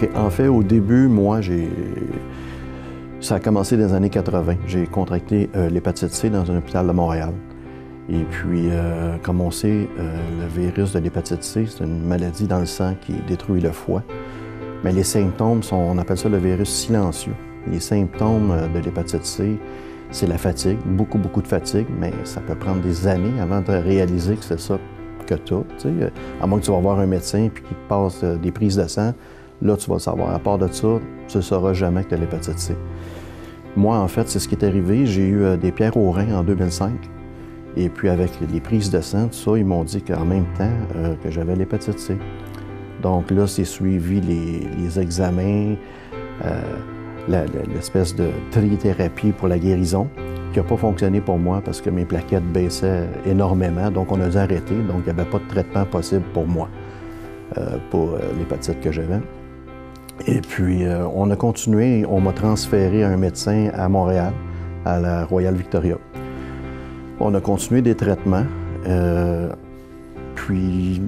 OK. En fait, au début, moi, ça a commencé dans les années 80. J'ai contracté l'hépatite C dans un hôpital de Montréal. Et puis, comme on sait, le virus de l'hépatite C, c'est une maladie dans le sang qui détruit le foie. Mais les symptômes on appelle ça le virus silencieux. Les symptômes de l'hépatite C, c'est la fatigue, beaucoup de fatigue, mais ça peut prendre des années avant de réaliser que c'est ça que tu as. À moins que tu vas voir un médecin et qu'il te passe des prises de sang, là, tu vas le savoir. À part de ça, tu ne sauras jamais que tu as l'hépatite C. Moi, en fait, c'est ce qui est arrivé. J'ai eu des pierres aux reins en 2005. Et puis, avec les prises de sang, tout ça, ils m'ont dit qu'en même temps, que j'avais l'hépatite C. Donc là, c'est suivi les examens, l'espèce de trithérapie pour la guérison, qui n'a pas fonctionné pour moi parce que mes plaquettes baissaient énormément. Donc, on a dû arrêter. Donc, il n'y avait pas de traitement possible pour moi, pour l'hépatite que j'avais. Et puis, on a continué. On m'a transféré à un médecin à Montréal, à la Royal Victoria. On a continué des traitements. Puis,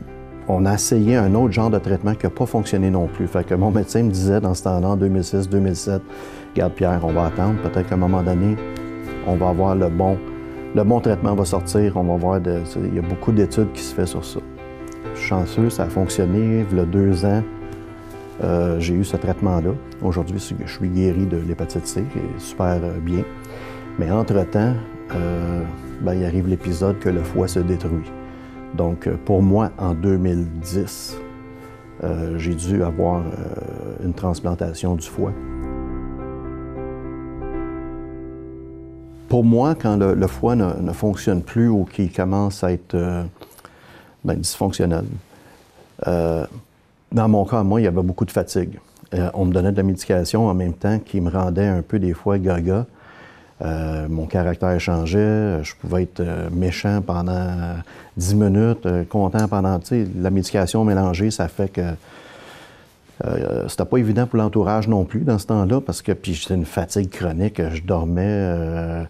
on a essayé un autre genre de traitement qui n'a pas fonctionné non plus. Fait que mon médecin me disait dans ce temps-là, en 2006-2007, « Regarde Pierre, on va attendre. Peut-être qu'à un moment donné, on va avoir le bon traitement va sortir. On va voir, il y a beaucoup d'études qui se font sur ça. » Je suis chanceux, ça a fonctionné. Il y a 2 ans, j'ai eu ce traitement-là. Aujourd'hui, je suis guéri de l'hépatite C, qui est super bien. Mais entre-temps, il arrive l'épisode que le foie se détruit. Donc, pour moi, en 2010, j'ai dû avoir une transplantation du foie. Pour moi, quand le foie ne fonctionne plus ou qu'il commence à être dysfonctionnel, dans mon cas, moi, il y avait beaucoup de fatigue. On me donnait de la médication en même temps qui me rendait un peu des fois gaga. Mon caractère changeait, je pouvais être méchant pendant 10 minutes, content pendant, la médication mélangée, ça fait que c'était pas évident pour l'entourage non plus dans ce temps-là, parce que puis j'étais une fatigue chronique, je dormais,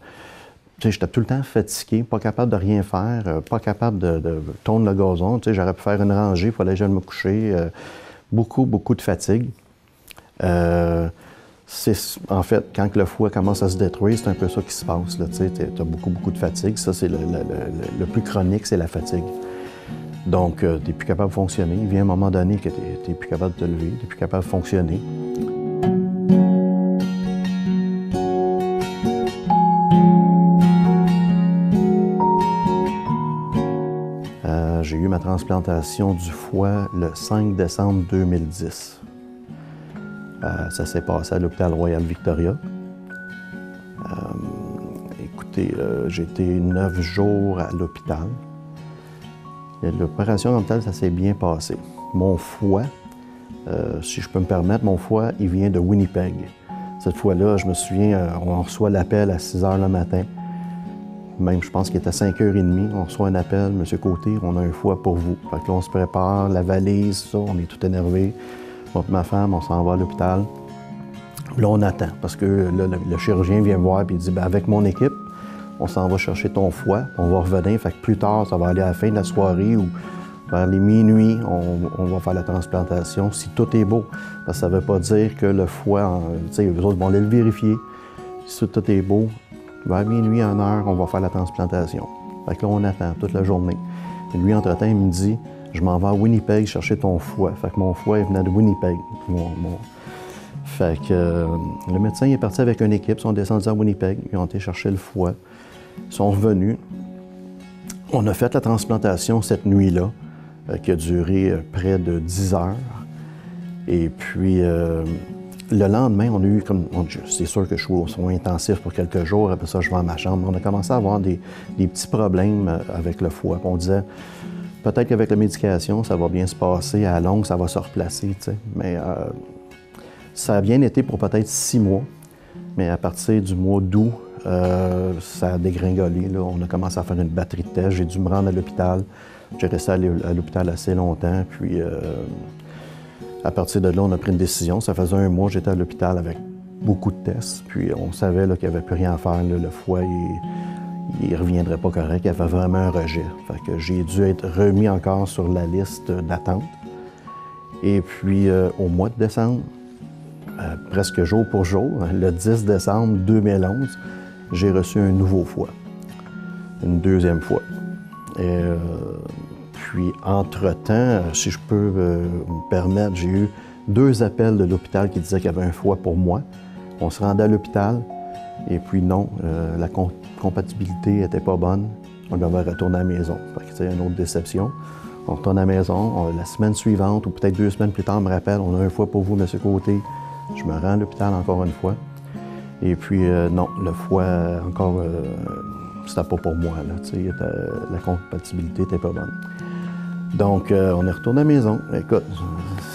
j'étais tout le temps fatigué, pas capable de rien faire, pas capable de tourner le gazon, j'aurais pu faire une rangée, il fallait que j'aille me coucher, beaucoup de fatigue. En fait, quand le foie commence à se détruire, c'est un peu ça qui se passe. Tu as beaucoup de fatigue. Ça, c'est le plus chronique, c'est la fatigue. Donc, tu n'es plus capable de fonctionner. Il vient un moment donné que tu n'es plus capable de te lever, tu n'es plus capable de fonctionner. J'ai eu ma transplantation du foie le 5 décembre 2010. Ça s'est passé à l'hôpital Royal Victoria. Écoutez, j'ai été 9 jours à l'hôpital. L'opération en telle, ça s'est bien passé. Mon foie, si je peux me permettre, mon foie, il vient de Winnipeg. Cette fois-là, je me souviens, on reçoit l'appel à 6 h le matin. Même, je pense qu'il était à 5 h 30. On reçoit un appel, « Monsieur Côté, on a un foie pour vous. » Fait que là, on se prépare, la valise, ça, on est tout énervé. Moi et ma femme, on s'en va à l'hôpital. Là, on attend, parce que là, le chirurgien vient me voir et il dit « Avec mon équipe, on s'en va chercher ton foie, on va revenir. Fait que plus tard, ça va aller à la fin de la soirée ou vers les minuit, on va faire la transplantation, si tout est beau. » Parce que ça ne veut pas dire que le foie, eux autres vont aller le vérifier. Si tout est beau, vers minuit, en heure, on va faire la transplantation. Fait que là, on attend toute la journée. Et lui, entre-temps, il me dit « Je m'en vais à Winnipeg chercher ton foie. » Fait que mon foie, il venait de Winnipeg. Fait que le médecin il est parti avec une équipe, ils sont descendus à Winnipeg, ils ont été chercher le foie, ils sont revenus. On a fait la transplantation cette nuit-là, qui a duré près de 10 heures. Et puis, le lendemain, on a eu comme... C'est sûr que je suis aux soins intensifs pour quelques jours, après ça, je vais à ma chambre. On a commencé à avoir des petits problèmes avec le foie. On disait, peut-être qu'avec la médication, ça va bien se passer, à la longue, ça va se replacer, mais... ça a bien été pour peut-être 6 mois, mais à partir du mois d'août, ça a dégringolé. Là. On a commencé à faire une batterie de tests. J'ai dû me rendre à l'hôpital. J'ai resté à l'hôpital assez longtemps. Puis, à partir de là, on a pris une décision. Ça faisait 1 mois que j'étais à l'hôpital avec beaucoup de tests. Puis, on savait qu'il n'y avait plus rien à faire. Là. Le foie, il ne reviendrait pas correct. Il y avait vraiment un rejet. Fait que j'ai dû être remis encore sur la liste d'attente. Et puis, au mois de décembre, presque jour pour jour, le 10 décembre 2011, j'ai reçu un nouveau foie, une deuxième fois. Et, puis, entre-temps, si je peux me permettre, j'ai eu 2 appels de l'hôpital qui disaient qu'il y avait un foie pour moi. On se rendait à l'hôpital, et puis non, la compatibilité n'était pas bonne. On devait retourner à la maison. C'était une autre déception. On retourne à la maison. La semaine suivante, ou peut-être 2 semaines plus tard, on me rappelle, on a un foie pour vous, M. Côté. Je me rends à l'hôpital encore une fois. Et puis, non, le foie, encore, c'était pas pour moi. Là, la compatibilité n'était pas bonne. Donc, on est retourné à la maison. Écoute,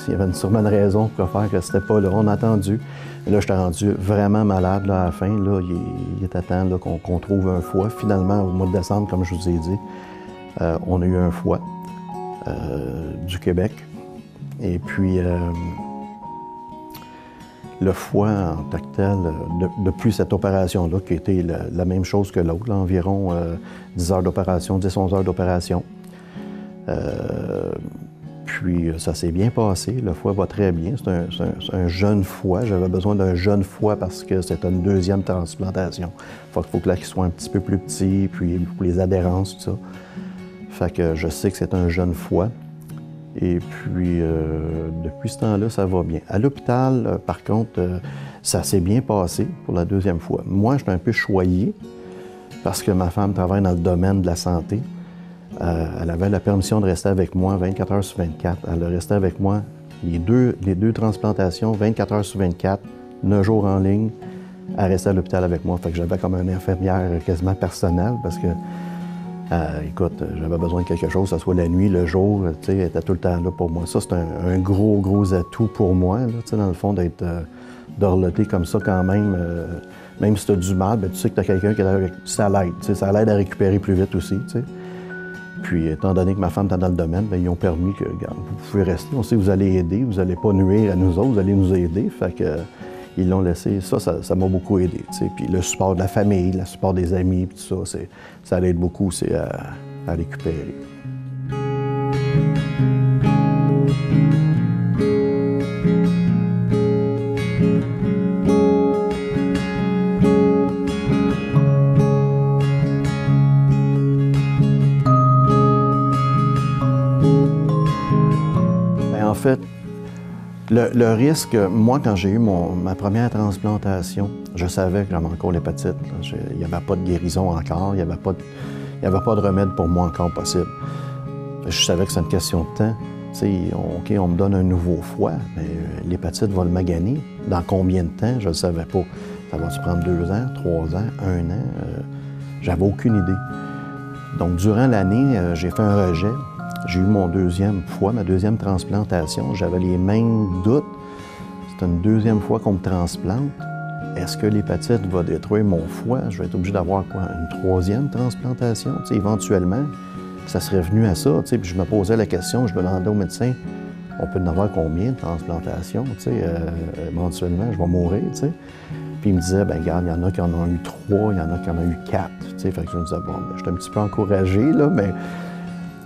il y avait sûrement une raison pour faire que c'était pas là. On a attendu. Et là, j'étais rendu vraiment malade là, à la fin. Là, il était temps qu'on trouve un foie. Finalement, au mois de décembre, comme je vous ai dit, on a eu un foie du Québec. Et puis, le foie en tant que tel, depuis cette opération-là, qui était la même chose que l'autre, environ 10 heures d'opération, 10-11 heures d'opération. Puis ça s'est bien passé, le foie va très bien. C'est un jeune foie, j'avais besoin d'un jeune foie parce que c'était une deuxième transplantation. Il faut qu'il soit un petit peu plus petit, puis pour les adhérences, tout ça. Fait que je sais que c'est un jeune foie. Et puis, depuis ce temps-là, ça va bien. À l'hôpital, par contre, ça s'est bien passé pour la deuxième fois. Moi, j'étais un peu choyé parce que ma femme travaille dans le domaine de la santé. Elle avait la permission de rester avec moi 24 heures sur 24. Elle a resté avec moi les deux transplantations, 24 heures sur 24, 9 jours en ligne. Elle restait à l'hôpital avec moi. Fait que j'avais comme une infirmière quasiment personnelle parce que, écoute, j'avais besoin de quelque chose, que ce soit la nuit, le jour, tu sais, elle était tout le temps là pour moi. Ça, c'est un gros atout pour moi, là, tu sais, dans le fond, d'être dorloté comme ça quand même. Même si tu as du mal, bien, tu sais que tu as quelqu'un qui est là, ça l'aide, tu sais, ça l'aide à récupérer plus vite aussi, tu sais. Puis, étant donné que ma femme était dans le domaine, bien, ils ont permis que, regarde, vous pouvez rester, on sait que vous allez aider, vous n'allez pas nuire à nous autres, vous allez nous aider. Fait que, ils l'ont laissé. Ça m'a beaucoup aidé, tu sais. Puis le support de la famille, le support des amis, puis tout ça, ça l'aide beaucoup, c'est à récupérer. En fait, le risque, moi, quand j'ai eu ma première transplantation, je savais que j'avais encore l'hépatite. Il n'y avait pas de guérison encore, il n'y avait pas de remède pour moi encore possible. Je savais que c'est une question de temps. OK, on me donne un nouveau foie, mais l'hépatite va le maganer. Dans combien de temps? Je ne le savais pas. Ça va-tu prendre 2 ans, 3 ans, 1 an? J'avais aucune idée. Donc, durant l'année, j'ai fait un rejet. J'ai eu mon deuxième foie, ma deuxième transplantation. J'avais les mêmes doutes. C'est une deuxième fois qu'on me transplante. Est-ce que l'hépatite va détruire mon foie? Je vais être obligé d'avoir quoi? Une troisième transplantation? Tu sais, éventuellement, ça serait venu à ça. Tu sais, puis je me posais la question, je me demandais au médecin, on peut en avoir combien de transplantations? Tu sais, éventuellement, je vais mourir, tu sais. Puis il me disait, bien, regarde, il y en a qui en ont eu 3, il y en a qui en ont eu 4. Tu sais, fait que je me disais, bon, ben, j'étais un petit peu encouragé, là, mais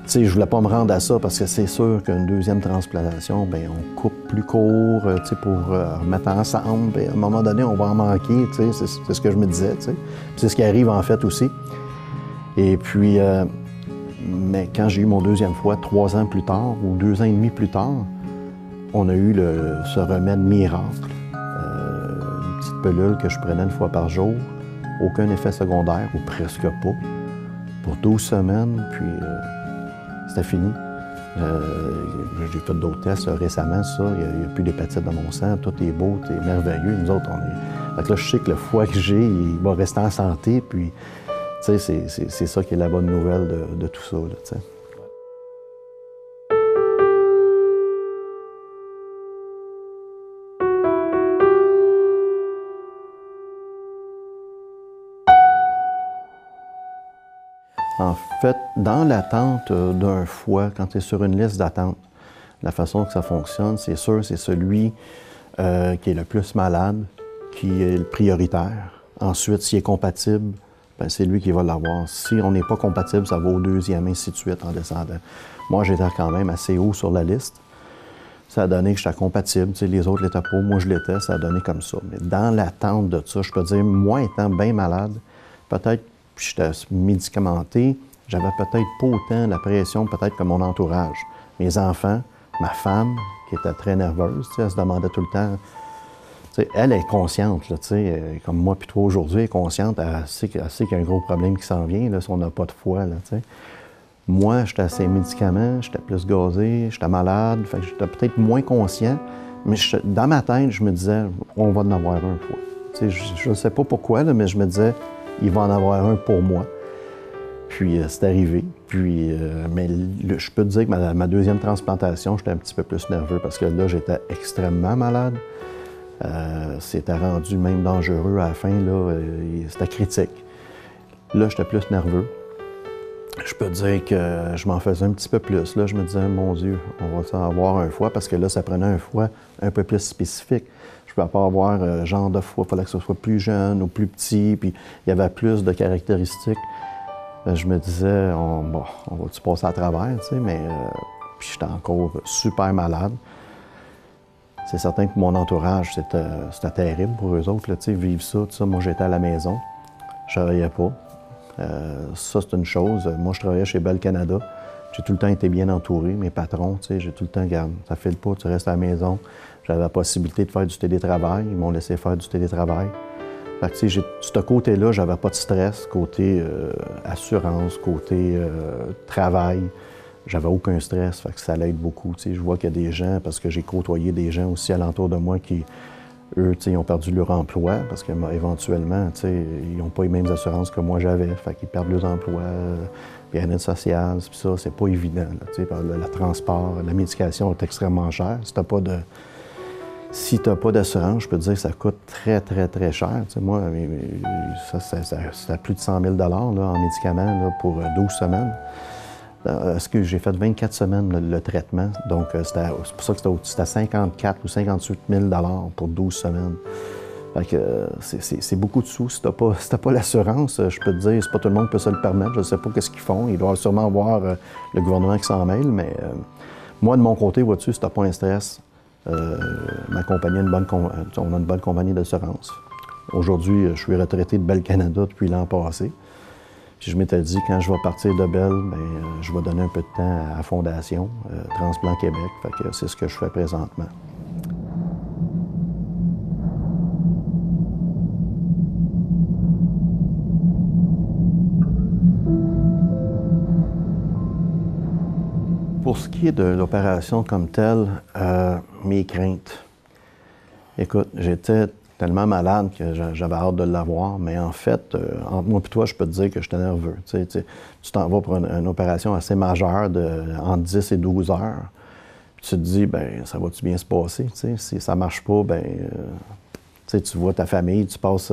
tu sais, je voulais pas me rendre à ça parce que c'est sûr qu'une deuxième transplantation, bien, on coupe plus court, tu sais, pour remettre ensemble. Bien, à un moment donné, on va en manquer, tu sais, c'est ce que je me disais, tu sais. C'est ce qui arrive en fait aussi. Et puis, mais quand j'ai eu mon deuxième fois, 3 ans plus tard ou 2 ans et demi plus tard, on a eu ce remède miracle. Une petite pilule que je prenais 1 fois par jour, aucun effet secondaire ou presque pas, pour 12 semaines, puis c'était fini. J'ai fait d'autres tests récemment, ça. Il n'y a plus d'hépatite dans mon sang, tout est beau, tout est merveilleux. Nous autres, on est. Fait que là, je sais que le foie que j'ai, il va rester en santé, puis, tu sais, c'est ça qui est la bonne nouvelle de tout ça, là, tu sais. En fait, dans l'attente d'un foie, quand tu es sur une liste d'attente, la façon que ça fonctionne, c'est sûr, c'est celui qui est le plus malade, qui est le prioritaire. Ensuite, s'il est compatible, bien, c'est lui qui va l'avoir. Si on n'est pas compatible, ça va au deuxième, ainsi de suite, en descendant. Moi, j'étais quand même assez haut sur la liste. Ça a donné que j'étais compatible. Tu sais, les autres l'étaient pas, moi je l'étais, ça a donné comme ça. Mais dans l'attente de ça, je peux dire, moi étant bien malade, peut-être que j'étais médicamenté, j'avais peut-être pas autant la pression peut-être que mon entourage. Mes enfants, ma femme, qui était très nerveuse, tu sais, elle se demandait tout le temps. Tu sais, elle est consciente, là, tu sais, comme moi puis toi aujourd'hui, elle est consciente, elle sait qu'il y a un gros problème qui s'en vient, là, si on n'a pas de foi, là, tu sais. Moi, j'étais à ces médicaments, j'étais plus gazé, j'étais malade, fait que j'étais peut-être moins conscient, mais dans ma tête, je me disais, on va en avoir un fois. Tu sais, je ne sais pas pourquoi, là, mais je me disais, il va en avoir un pour moi. Puis c'est arrivé. Puis, mais je peux te dire que ma deuxième transplantation, j'étais un petit peu plus nerveux parce que là, j'étais extrêmement malade. C'était rendu même dangereux à la fin, là, c'était critique. Là, j'étais plus nerveux. Je peux te dire que je m'en faisais un petit peu plus. Là, je me disais, mon Dieu, on va s'en avoir un foie parce que là, ça prenait un foie un peu plus spécifique. Je ne pouvais pas avoir genre de foie, il fallait que ce soit plus jeune ou plus petit, puis il y avait plus de caractéristiques. Je me disais, on va-tu passer à travers, tu sais, mais puis j'étais encore super malade. C'est certain que mon entourage, c'était terrible pour eux autres, là, tu sais, vivre ça, tout ça. Moi, j'étais à la maison, je ne travaillais pas. Ça, c'est une chose. Moi, je travaillais chez Bell Canada. J'ai tout le temps été bien entouré. Mes patrons, tu sais, j'ai tout le temps, regarde, ça file pas, tu restes à la maison. J'avais la possibilité de faire du télétravail. Ils m'ont laissé faire du télétravail. Fait que, tu sais, ce côté-là, j'avais pas de stress. Côté assurance, côté travail, j'avais aucun stress. Fait que ça l'aide beaucoup. Tu sais, je vois qu'il y a des gens, parce que j'ai côtoyé des gens aussi alentour de moi qui, eux, tu sais, ils ont perdu leur emploi parce qu'éventuellement, tu sais, ils n'ont pas les mêmes assurances que moi j'avais. Fait qu'ils perdent leur emploi, bien-être social, puis ça, c'est pas évident. Là, tu sais, le transport, la médication est extrêmement chère. Si tu n'as pas d'assurance, je peux te dire que ça coûte très, très, très cher. Tu sais, moi, c'est à plus de 100 000 là, en médicaments là, pour 12 semaines. J'ai fait 24 semaines le traitement, donc c'est pour ça que c'était 54 ou 58 000 pour 12 semaines. Fait que c'est beaucoup de sous. Si t'as pas l'assurance, je peux te dire, c'est pas tout le monde qui peut se le permettre. Je ne sais pas qu'est-ce qu'ils font. Ils doivent sûrement avoir le gouvernement qui s'en mêle, mais moi, de mon côté, vois-tu, si t'as pas un stress, ma compagnie a on a une bonne compagnie d'assurance. Aujourd'hui, je suis retraité de Bell Canada depuis l'an passé. Puis je m'étais dit, quand je vais partir de Bell, je vais donner un peu de temps à la Fondation Transplant Québec. Fait que c'est ce que je fais présentement. Pour ce qui est de l'opération comme telle, mes craintes. Écoute, j'étais tellement malade que j'avais hâte de l'avoir, mais en fait, entre moi et toi, je peux te dire que j'étais nerveux. Tu t'en vas pour une opération assez majeure entre 10 et 12 heures. Puis tu te dis, ben ça va-tu bien se passer? T'sais? Si ça marche pas, tu vois ta famille, tu passes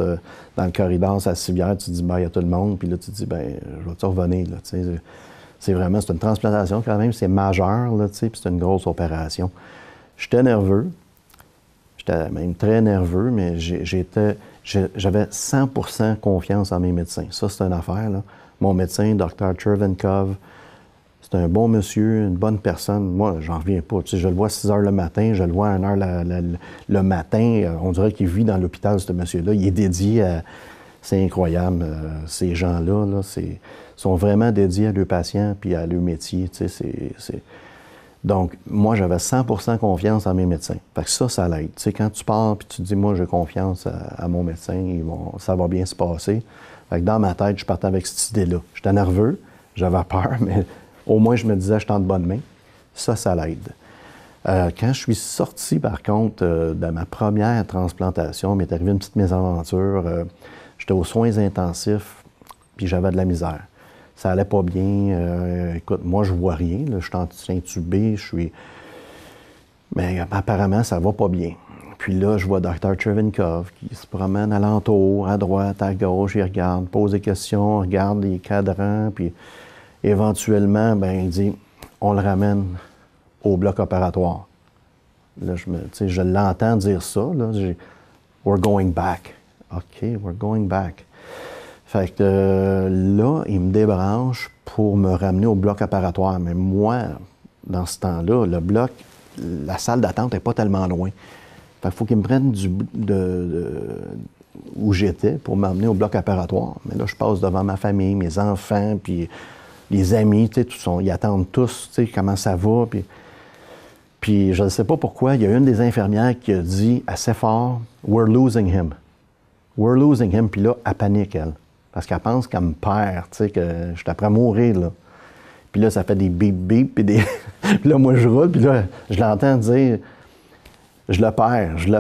dans le corridor, c'est la civière, tu te dis, ben il y a tout le monde, puis là, tu te dis, ben je vais-tu revenir? Là, c'est une transplantation quand même, c'est majeur, là, puis c'est une grosse opération. J'étais nerveux. J'étais même très nerveux, mais j'avais 100% confiance en mes médecins. Ça, c'est une affaire, là. Mon médecin, Dr. Chervenkov, c'est un bon monsieur, une bonne personne. Moi, j'en reviens pas. Tu sais, je le vois à 6 heures le matin, je le vois à 1 heure le matin. On dirait qu'il vit dans l'hôpital, ce monsieur-là. Il est dédié à... C'est incroyable. Ces gens-là, là, sont vraiment dédiés à leurs patients puis à leur métier. Tu sais, Donc, moi, j'avais 100% confiance en mes médecins. Fait que ça l'aide. Tu sais, quand tu pars puis tu te dis, moi, j'ai confiance à mon médecin, ça va bien se passer. Fait que dans ma tête, je partais avec cette idée-là. J'étais nerveux, j'avais peur, mais au moins, je me disais, je suis en de bonnes mains. Ça l'aide. Quand je suis sorti, par contre, de ma première transplantation, il m'est arrivé une petite mésaventure. J'étais aux soins intensifs, puis j'avais de la misère. Ça allait pas bien. Écoute, moi, je vois rien. Là, je suis intubé, mais apparemment, ça va pas bien. Puis là, je vois Dr. Chervenkov qui se promène alentour, à droite, à gauche, il regarde, pose des questions, regarde les cadrans, puis éventuellement, il dit, on le ramène au bloc opératoire. Là, je l'entends dire ça. Là, we're going back. OK, we're going back. Fait que là, il me débranche pour me ramener au bloc opératoire. Mais moi, dans ce temps-là, le bloc, la salle d'attente n'est pas tellement loin. Fait qu'il faut qu'ils me prennent où j'étais pour m'emmener au bloc opératoire. Mais là, je passe devant ma famille, mes enfants, puis les amis, tu sais, ils attendent tous, tu sais, comment ça va. Puis je ne sais pas pourquoi, il y a une des infirmières qui a dit assez fort « We're losing him ». « We're losing him ». Puis là, elle panique, elle. Parce qu'elle pense qu'elle me perd, tu sais, que je suis après à mourir, là. Puis là, ça fait des bip-bip, puis des... puis là, moi, je roule, puis là, je l'entends dire « Je le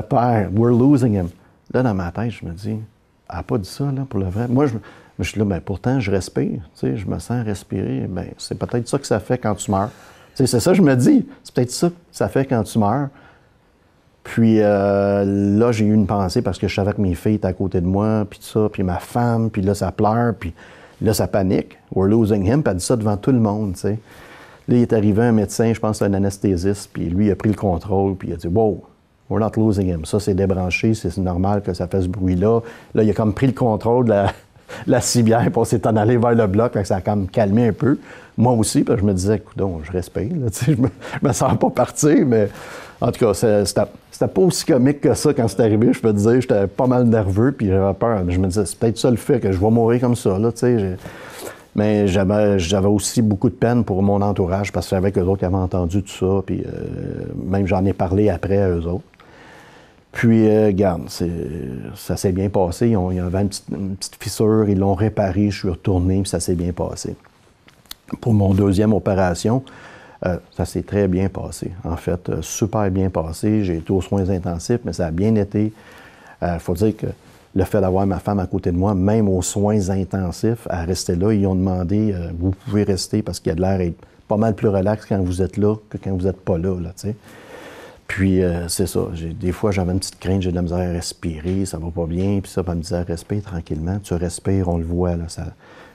perds, we're losing him ». Là, dans ma tête, je me dis « Elle n'a pas dit ça, là, pour le vrai ». Moi, je suis là, bien, pourtant, je respire, tu sais, je me sens respirer. Bien, c'est peut-être ça que ça fait quand tu meurs. Tu sais, c'est ça que je me dis. C'est peut-être ça que ça fait quand tu meurs. Puis là, j'ai eu une pensée parce que je savais que mes filles étaient à côté de moi, puis tout ça, puis ma femme, puis là, ça pleure, puis là, ça panique. « We're losing him », puis elle dit ça devant tout le monde, tu sais. Là, il est arrivé un médecin, je pense un anesthésiste, puis lui, il a pris le contrôle, puis il a dit « Wow, we're not losing him ». Ça, c'est débranché, c'est normal que ça fasse ce bruit-là. Là, il a comme pris le contrôle de la civière, puis on s'est en allé vers le bloc, fait que ça a comme calmé un peu. Moi aussi, parce que je me disais, écoute, je respire, là, tu sais, je me sens pas partir, mais en tout cas, c'était pas aussi comique que ça quand c'est arrivé. Je peux te dire, j'étais pas mal nerveux, puis j'avais peur. Je me disais, c'est peut-être ça le fait que je vais mourir comme ça, là, tu sais. Mais j'avais aussi beaucoup de peine pour mon entourage, parce que je savais qu'eux autres avaient entendu tout ça, puis même j'en ai parlé après à eux autres. Puis, regarde, ça s'est bien passé. Il y avait une petite fissure, ils l'ont réparée, je suis retourné, puis ça s'est bien passé. Pour mon deuxième opération, ça s'est très bien passé. En fait, super bien passé. J'ai été aux soins intensifs, mais ça a bien été. Il faut dire que le fait d'avoir ma femme à côté de moi, même aux soins intensifs, à rester là, ils ont demandé vous pouvez rester parce qu'il y a de l'air être pas mal plus relax quand vous êtes là que quand vous n'êtes pas là, tu sais. Puis, c'est ça. Des fois, j'avais une petite crainte, j'ai de la misère à respirer, ça va pas bien. Puis ça, elle me disait, respire tranquillement. Tu respires, on le voit, là.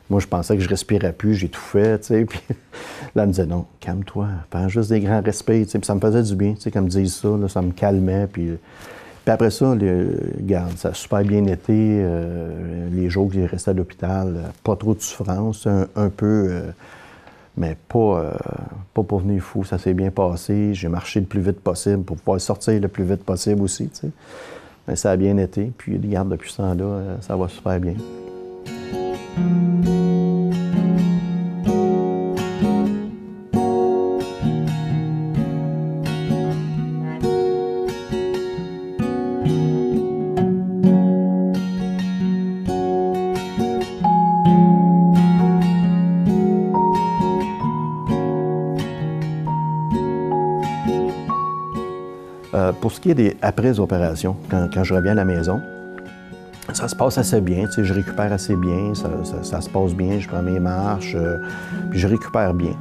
Moi, je pensais que je respirais plus, j'étouffais, tu sais. Puis là, elle me disait, non, calme-toi, prends juste des grands respires, tu sais. Puis ça me faisait du bien, tu sais, qu'elle me dise ça, là, ça me calmait. Puis après ça, regarde, ça a super bien été. Les jours que j'ai resté à l'hôpital, pas trop de souffrance, un peu... mais pas pour venir fou. Ça s'est bien passé. J'ai marché le plus vite possible pour pouvoir sortir le plus vite possible aussi, tu sais. Mais ça a bien été. Puis, regarde, depuis ce temps-là, ça va super bien. Pour ce qui est des après-opérations, quand je reviens à la maison, ça se passe assez bien, tu sais, je récupère assez bien, ça se passe bien, je prends mes marches, puis je récupère bien.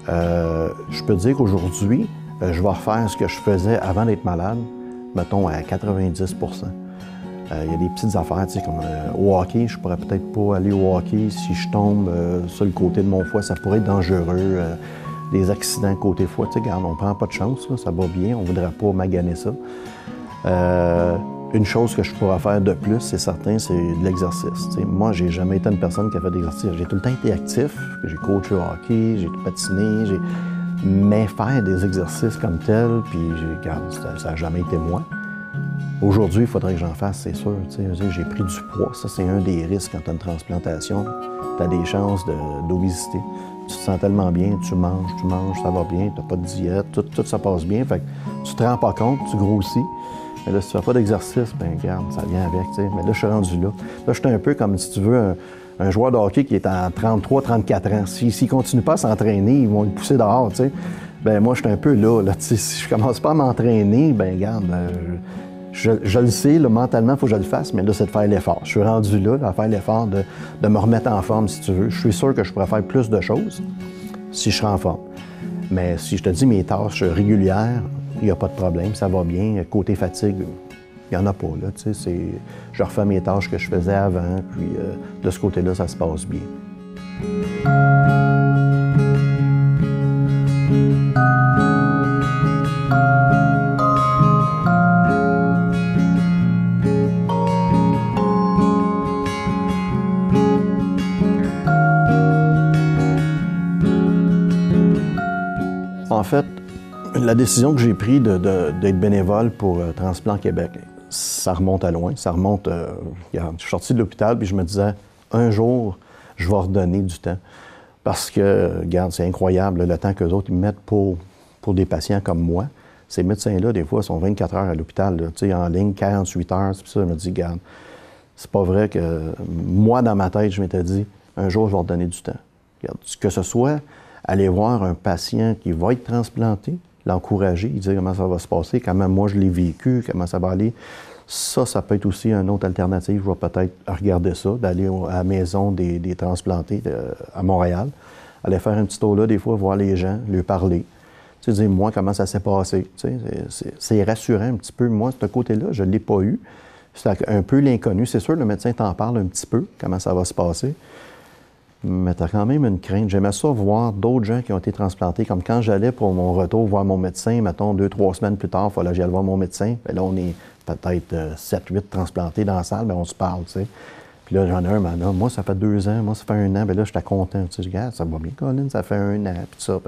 Je peux te dire qu'aujourd'hui, je vais refaire ce que je faisais avant d'être malade, mettons à 90 Il y a des petites affaires, tu sais, comme au hockey, je pourrais peut-être pas aller au hockey si je tombe sur le côté de mon foie, ça pourrait être dangereux. Des accidents côté foie, tu sais, regarde, on prend pas de chance, là, ça va bien, on voudrait pas maganer ça. Une chose que je pourrais faire de plus, c'est certain, c'est de l'exercice. Tu sais, moi, j'ai jamais été une personne qui a fait d'exercice. J'ai tout le temps été actif, j'ai coaché au hockey, j'ai patiné, mais faire des exercices comme tel, puis regarde, ça n'a jamais été moi. Aujourd'hui, il faudrait que j'en fasse, c'est sûr. Tu sais, j'ai pris du poids, ça c'est un des risques quand tu as une transplantation. Tu as des chances d'obésité. Tu te sens tellement bien, tu manges, ça va bien, tu n'as pas de diète, tout ça passe bien. Fait que tu te rends pas compte, tu grossis. Mais là, si tu fais pas d'exercice, bien, regarde, ça vient avec, tu sais. Mais là, je suis rendu là. Là, je suis un peu comme, si tu veux, un joueur de hockey qui est en 33, 34 ans. S'il continue pas à s'entraîner, ils vont le pousser dehors, tu sais. Bien, moi, je suis un peu là, tu sais. Si je commence pas à m'entraîner, bien, regarde, je le sais, là, mentalement, il faut que je le fasse, mais là, c'est de faire l'effort. Je suis rendu là, à faire l'effort de me remettre en forme, si tu veux. Je suis sûr que je pourrais faire plus de choses si je serais en forme. Mais si je te dis mes tâches régulières, il n'y a pas de problème, ça va bien. Côté fatigue, il n'y en a pas, là, tu sais. Je refais mes tâches que je faisais avant, puis de ce côté-là, ça se passe bien. En fait, La décision que j'ai prise d'être bénévole pour Transplant Québec, ça remonte à loin. Ça remonte... regarde, je suis sorti de l'hôpital puis je me disais, un jour, je vais redonner du temps. Parce que, regarde, c'est incroyable le temps qu'eux autres ils mettent pour des patients comme moi. Ces médecins-là, des fois, sont 24 heures à l'hôpital, en ligne, 48 heures. C'est pour ça que je me dis, regarde, c'est pas vrai que... Moi, dans ma tête, je m'étais dit, un jour, je vais redonner du temps. Regarde, que ce soit aller voir un patient qui va être transplanté, l'encourager, dire comment ça va se passer, comment moi je l'ai vécu, comment ça va aller. Ça peut être aussi une autre alternative. Je vais peut-être regarder ça, d'aller à la maison des transplantés à Montréal, aller faire un petit tour là, des fois, voir les gens, leur parler. Tu sais, dire, moi, comment ça s'est passé. Tu sais, c'est rassurant un petit peu. Moi, ce côté-là, je ne l'ai pas eu. C'est un peu l'inconnu. C'est sûr, le médecin t'en parle un petit peu, comment ça va se passer. Mais tu as quand même une crainte. J'aimais ça voir d'autres gens qui ont été transplantés. Comme quand j'allais pour mon retour voir mon médecin, mettons 2-3 semaines plus tard, il fallait que j'aille voir mon médecin. Bien là, on est peut-être 7-8 transplantés dans la salle, bien on se parle, tu sais. Puis là, j'en ai un, maintenant, moi, ça fait 2 ans, moi, ça fait 1 an, bien là, j'étais content. Tu sais, regarde, ça va bien, Colin, ça fait 1 an, puis ça.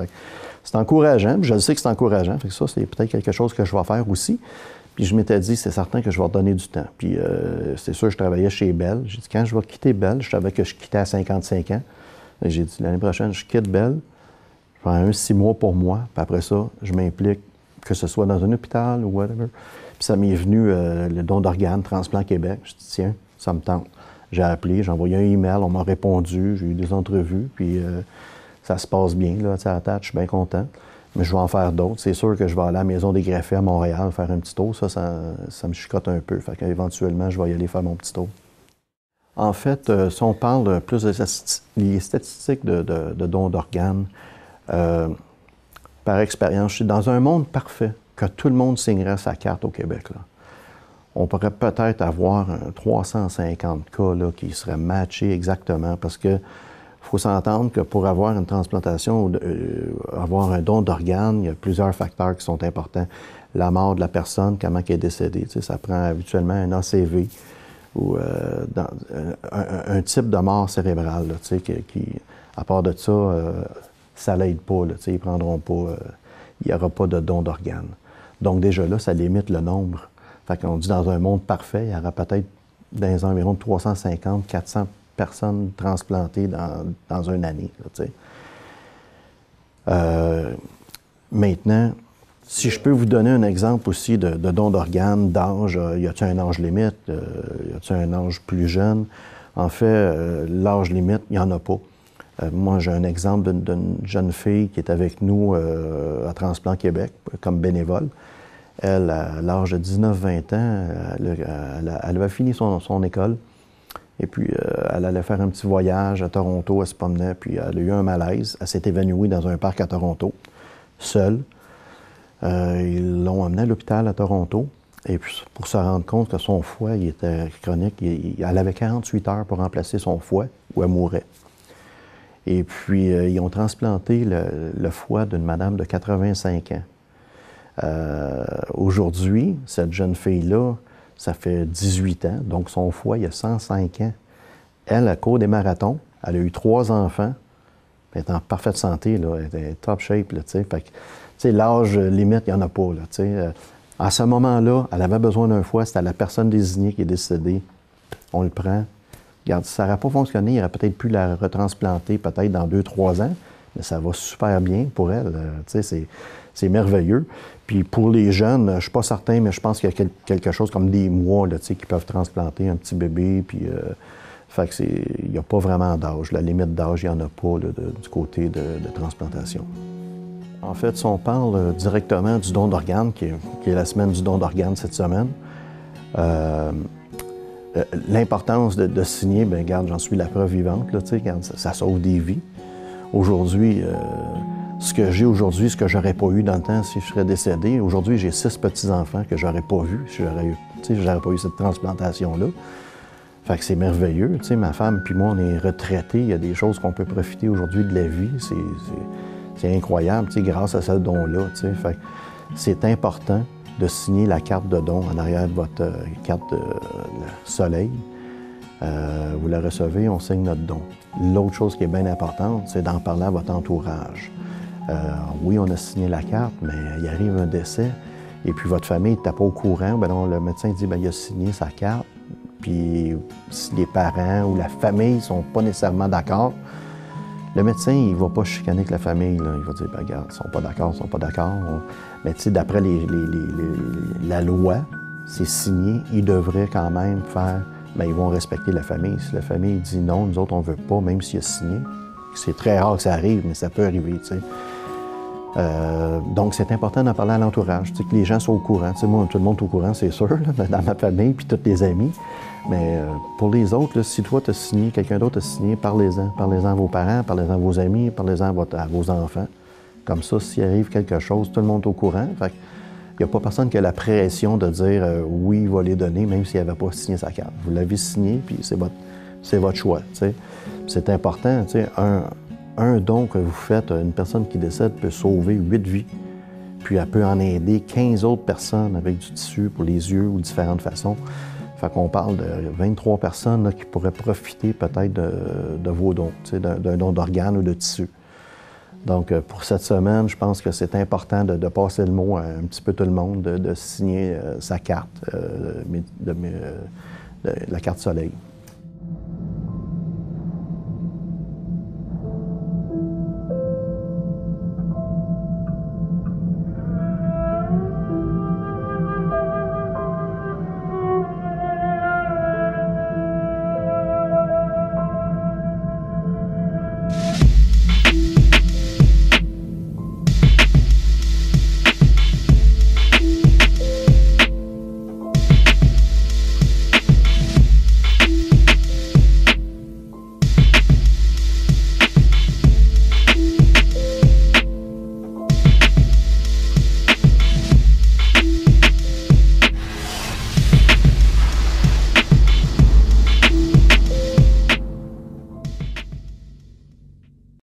C'est encourageant, puis je le sais que c'est encourageant. Fait que ça, c'est peut-être quelque chose que je vais faire aussi. Puis je m'étais dit, c'est certain que je vais redonner du temps. Puis c'est sûr, je travaillais chez Bell. J'ai dit, quand je vais quitter Bell, je savais que je quittais à 55 ans. J'ai dit, l'année prochaine, je quitte Bell. Je fais 6 mois pour moi. Puis après ça, je m'implique, que ce soit dans un hôpital ou whatever. Puis ça m'est venu le don d'organes, Transplant Québec. Je dis, tiens, ça me tente. J'ai appelé, j'ai envoyé un email, on m'a répondu, j'ai eu des entrevues, puis ça se passe bien, là, à la tête, je suis bien content. Mais je vais en faire d'autres. C'est sûr que je vais aller à la Maison des greffés à Montréal faire un petit tour. Ça me chicote un peu. Fait qu'éventuellement, je vais y aller faire mon petit tour. En fait, si on parle plus des statistiques de dons d'organes, par expérience, je suis dans un monde parfait, que tout le monde signerait sa carte au Québec, là. On pourrait peut-être avoir 350 cas là, qui seraient matchés exactement, parce que faut s'entendre que pour avoir une transplantation ou avoir un don d'organes, il y a plusieurs facteurs qui sont importants. La mort de la personne, comment elle est décédée. Tu sais, ça prend habituellement un ACV ou un type de mort cérébrale, là, tu sais, qui, à part de ça, ça l'aide pas. Là, tu sais, ils prendront pas, il n'y aura pas de don d'organes. Donc déjà là, ça limite le nombre. Fait qu'on dit dans un monde parfait, il y aura peut-être dans les environs de 350-400 personnes transplantées dans une année. Là, tu sais. Maintenant, si je peux vous donner un exemple aussi de don d'organes, d'âge, y a-t-il un âge limite? Y a-t-il un âge plus jeune? En fait, l'âge limite, il n'y en a pas. Moi, j'ai un exemple d'une jeune fille qui est avec nous à Transplant Québec comme bénévole. Elle, à l'âge de 19-20 ans, elle avait fini son école. Et puis, elle allait faire un petit voyage à Toronto, elle se promenait, puis elle a eu un malaise. Elle s'est évanouie dans un parc à Toronto, seule. Ils l'ont emmenée à l'hôpital à Toronto. Et puis, pour se rendre compte que son foie, il était chronique, elle avait 48 heures pour remplacer son foie ou elle mourrait. Et puis, ils ont transplanté le foie d'une madame de 85 ans. Aujourd'hui, cette jeune fille-là, ça fait 18 ans, donc son foie, il a 105 ans. Elle court des marathons, elle a eu 3 enfants, elle est en parfaite santé, là, elle est top shape, là, tu sais. Fait que, tu sais, l'âge limite, il n'y en a pas, là, tu sais. À ce moment-là, elle avait besoin d'un foie, c'était la personne désignée qui est décédée. On le prend. Regarde, ça n'aurait pas fonctionné, il aurait peut-être pu la retransplanter peut-être dans 2-3 ans, mais ça va super bien pour elle, tu sais, c'est merveilleux. Puis pour les jeunes, je ne suis pas certain, mais je pense qu'il y a quelque chose comme des mois là, qui peuvent transplanter un petit bébé. Puis, fait que il n'y a pas vraiment d'âge. La limite d'âge, il n'y en a pas là, du côté de transplantation. En fait, si on parle directement du don d'organes, qui est la semaine du don d'organes cette semaine, l'importance de signer, bien, regarde, j'en suis la preuve vivante, là, regarde, ça sauve des vies. Aujourd'hui, ce que j'ai aujourd'hui, ce que j'aurais pas eu dans le temps si je serais décédé. Aujourd'hui, j'ai 6 petits-enfants que j'aurais pas vus si j'aurais pas eu cette transplantation-là. Fait que c'est merveilleux. Tu sais, ma femme puis moi, on est retraités. Il y a des choses qu'on peut profiter aujourd'hui de la vie. C'est incroyable, tu sais, grâce à ce don-là. Tu sais. Fait que c'est important de signer la carte de don en arrière de votre carte de soleil. Vous la recevez, on signe notre don. L'autre chose qui est bien importante, c'est d'en parler à votre entourage. Oui, on a signé la carte, mais il arrive un décès, et puis votre famille n'était pas au courant. Bien non, le médecin dit, bien, il a signé sa carte, puis si les parents ou la famille ne sont pas nécessairement d'accord, le médecin, il ne va pas chicaner avec la famille, là. Il va dire, bien, regarde, ils ne sont pas d'accord, ils ne sont pas d'accord. Mais tu sais, d'après la loi, c'est signé, ils devraient quand même faire, bien, ils vont respecter la famille. Si la famille dit non, nous autres, on ne veut pas, même s'il a signé, c'est très rare que ça arrive, mais ça peut arriver, tu sais. Donc, c'est important d'en parler à l'entourage, que les gens soient au courant. Tu sais, moi, tout le monde est au courant, c'est sûr, là, dans ma famille, puis tous les amis. Mais pour les autres, là, si toi, tu as signé, quelqu'un d'autre a signé, parlez-en. Parlez-en à vos parents, parlez-en à vos amis, parlez-en à vos enfants. Comme ça, s'il arrive quelque chose, tout le monde est au courant. Fait il n'y a pas personne qui a la pression de dire oui, il va les donner, même s'il n'avait pas signé sa carte. Vous l'avez signé, puis c'est votre choix. Tu sais. C'est important, tu sais, un don que vous faites à une personne qui décède peut sauver 8 vies, puis elle peut en aider 15 autres personnes avec du tissu pour les yeux ou différentes façons. Fait qu'on parle de 23 personnes là, qui pourraient profiter peut-être de vos dons, d'un don d'organes ou de tissu. Donc, pour cette semaine, je pense que c'est important de passer le mot à un petit peu tout le monde, de signer sa carte, de la carte Soleil.